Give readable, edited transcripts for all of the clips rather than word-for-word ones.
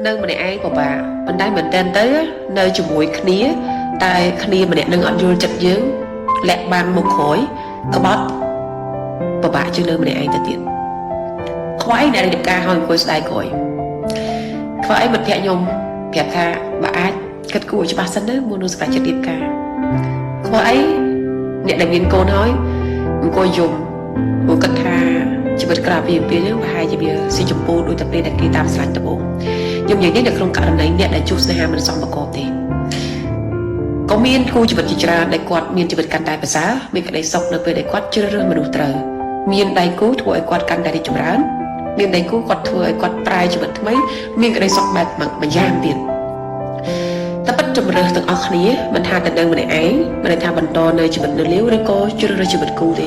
នៅម្នាក់ឯងពិបាកប៉ុន្តែមែនតើទៅនៅជាមួយគ្នាតែគ្នាម្នាក់នឹងអត់យល់ចិត្តយើងលាក់បានមុខក្រោយក្បត់ពិបាកជាងនៅម្នាក់ឯងទៅទៀតខ្វះអីអ្នករៀបការឲ្យអង្គុយស្ដាយក្រោយខ្វះអីមិត្តភក្តិខ្ញុំប្រាប់ថាបើអាចគិតគូរច្បាស់សិនទៅមុននឹងសម្រេចចិត្តរៀបការខ្វះអីអ្នកដែលមានកូនហើយអង្គុយយំព្រោះគិតថាជីវិតក្រៅពីពេលហ្នឹងប្រហែលជាវាស៊ីចម្ពោះដូចតែពេលដែលគេតាមស្លាញ់ដំបូងខ្ញុំនិយាយនេះនៅក្នុងករណីអ្នកដែលជួបស្នេហាមិនសមប្រកបទេក៏មានគូជីវិតជាច្រើនដែលគាត់មានជីវិតកាន់តែប្រសើរមានក្តីសុខនៅពេលដែលគាត់ជ្រើសរើសមនុស្សត្រូវមានដៃគូធ្វើឲ្យគាត់កាន់តែរីកចម្រើនមានដៃគូគាត់ធ្វើឲ្យគាត់ប្រែជីវិតថ្មីមានក្តីសុខបែបម្យ៉ាងទៀតតែពិតជំរឿសទាំងអស់គ្នាមិនថាតែនៅម្នាក់ឯងមិនថាបន្តនៅជីវិតនៅលាវឬក៏ជ្រើសរើសជីវិតគូទេ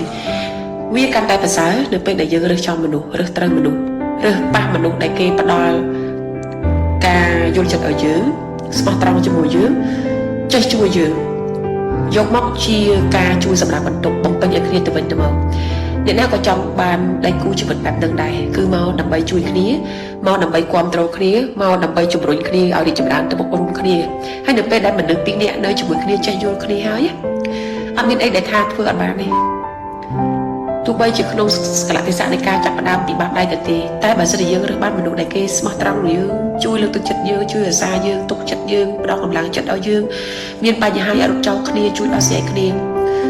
វាកាន់តែប្រសើរនៅពេលដែលយើងរើសចំមនុស្សរើសត្រូវមនុស្សរើសប៉ះមនុស្សដែលគេផ្ដល់ការយល់ចិត្តឲ្យយើងស្មោះត្រង់ជាមួយយើងចេះជួយយើងយកមកជាការជួយសម្រាប់បន្ទុកបំពេញឲ្យគ្នាទៅវិញទៅមកអ្នកណាក៏ចង់បានដៃគូជីវិតបែបហ្នឹងដែរគឺមកដើម្បីជួយគ្នាមកដើម្បីគ្រប់គ្រងគ្នាមកដើម្បីជំរុញគ្នាឲ្យរីកចម្រើនទៅមុខរួមគ្នាហើយនៅពេលដែលមនុស្សពីរនាក់នៅជាមួយគ្នាចេះយល់គ្នាហើយអត់មានអីដែលថាធ្វើអត់បានទេទោះបីជាក្នុងកលៈទេសៈនៃការចាប់ផ្ដើមពីបាតដៃទៅទេតែបើសិនជាយើងរើសបានមនុស្សដែលគេស្មោះត្រង់នឹងយើងជួយលើកទឹកចិត្តយើងជួយអាសាយើងទុកចិត្តយើងផ្ដល់កម្លាំងចិត្តឲ្យយើងមានបញ្ហាឲ្យរត់ចោលគ្នាជួយដោះស្រាយគ្នា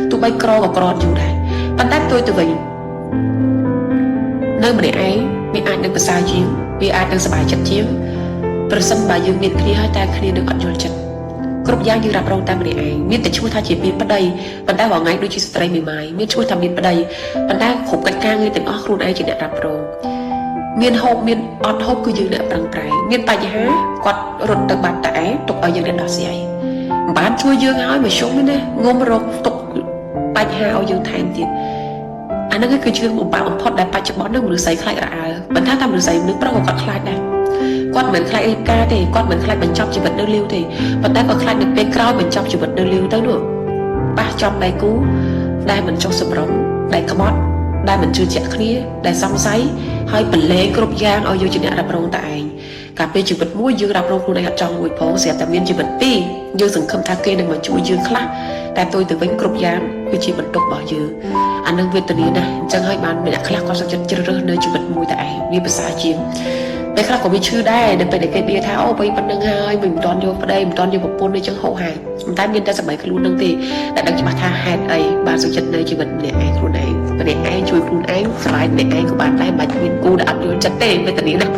ទោះបីក្រក៏ក្រយូរដែរប៉ុន្តែផ្ទុយទៅវិញនៅម្នាក់ឯងវាអាចនឹងប្រសើរជាងវាអាចនឹងសប្បាយចិត្តជាងប្រសិនបើយើងមានគ្នាហើយតែគ្នានឹងអត់យល់ចិត្តគ្រប់យ៉ាងយើងរ៉ាប់រងតែម្នាក់ឯងមានតែឈ្មោះថាជាមានប្តីប៉ុន្តែរាល់ថ្ងៃដូចជាស្ត្រីមេម៉ាយមានឈ្មោះថាមានប្តីប៉ុន្តែគ្រប់កិច្ចការងារទាំងអស់ខ្លួនឯងជាអ្នករ៉ាប់រងមានហូបមានអត់ហូបគឺយើងអ្នកប្រឹងប្រែងមានបញ្ហាគាត់រត់ទៅបាត់តែឯងទុកឲ្យយើងអ្នកដោះស្រាយមិនបានជួយយើងឲ្យមកជុំទេណាងុំរកទុកបញ្ហាឲ្យយើងថែមទៀតអាហ្នឹងគឺជឿបំផុតដែលបច្ចុប្បន្ននឹងមនុស្សស្រីខ្លាចរអើមិនថាតែមនុស្សស្រីមនុស្សប្រុសក៏គាត់ខ្លាចដែរគាត់មិនខ្លាចរៀបការទេគាត់មិនខ្លាចបញ្ចប់ជីវិតនៅលាវទេប៉ុន្តែគាត់ខ្លាចនៅពេលក្រោយបញ្ចប់ជីវិតនៅលាវទៅនោះប៉ះចំដៃគូដែលមិនចុះសម្រុងដែលក្បត់ដែលមិនជឿជាក់គ្នាដែលសង្ស័យហើយប្រឡែងគ្រប់យ៉ាងឲ្យយកជាអ្នករ៉ាប់រងតែឯងកាលពេលជីវិតមួយយើងរ៉ាប់រងខ្លួនឯងអត់ចង់មួយផងស្រាប់តែមានជីវិតពីរយើងសង្ឃឹមថាគេនឹងមកជួយយើងខ្លះតែផ្ទុយទៅវិញគ្រប់យ៉ាងគឺជាបន្ទុករបស់យើងអានឹងវេទនាណាស់អញ្ចឹងហើយបានអ្នកខ្លះគាត់សុខចិត្តជ្រើសរើសនៅជីវិតមួយតែឯងវាប្រសើរជាងពេលខ្លះក៏វាឈឺដែរនៅពេលដែលគេនិយាយថាអូបីប៉ុណ្្នឹងហើយមិនទាន់យកប្តីមិនទាន់យកប្រពន្ធអញ្ចឹងហោហាយតែមានតែសម័យខ្លួននឹងទេតែដឹងច្បាស់ថាហេតុអីបានសុខចិត្តនៅជីវិតម្នាក់ឯងខ្លួនឯងម្នាក់ឯងជួយខ្លួនឯងស្រឡាញ់ម្នាក់ឯងក៏បានដែរមិនបាច់មានគូដែលអត់យល់ចិត្តទេវេទនាណាស់